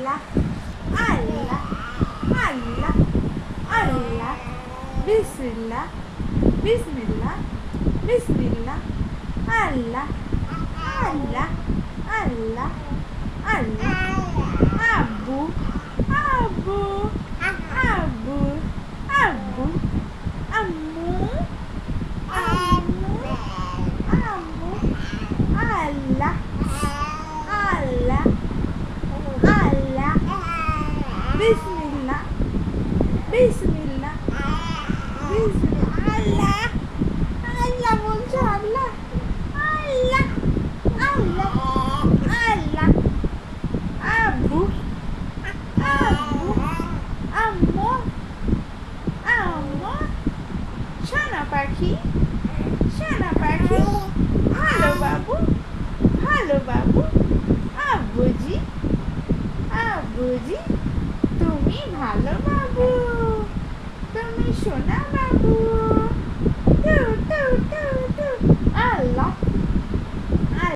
আল্লাহ আল্লাহ আল্লাহ আল্লাহ বিসমিল্লাহ বিসমিল্লাহ বিসমিল্লাহ আল্লাহ আল্লাহ আল্লাহ আল্লাহ আব্বু আব্বু আব্বু আব্বু আম্মু আম্মু আম্মু আল্লাহ আল্লাহ আল্লাহ বিসমিল্লাহ বিসমিল্লাহ বিসমিল্লাহ আল্লাহ আল্লাহ বলছো আল্লাহ আল্লাহ আল্লাহ আল্লাহ আব্বু আব্বু আম্মু আম্মু সোনা পাখি ভালো বাবু আব্বুজি আব্বুজি তুমি ভালো বাবু তুমি সোনা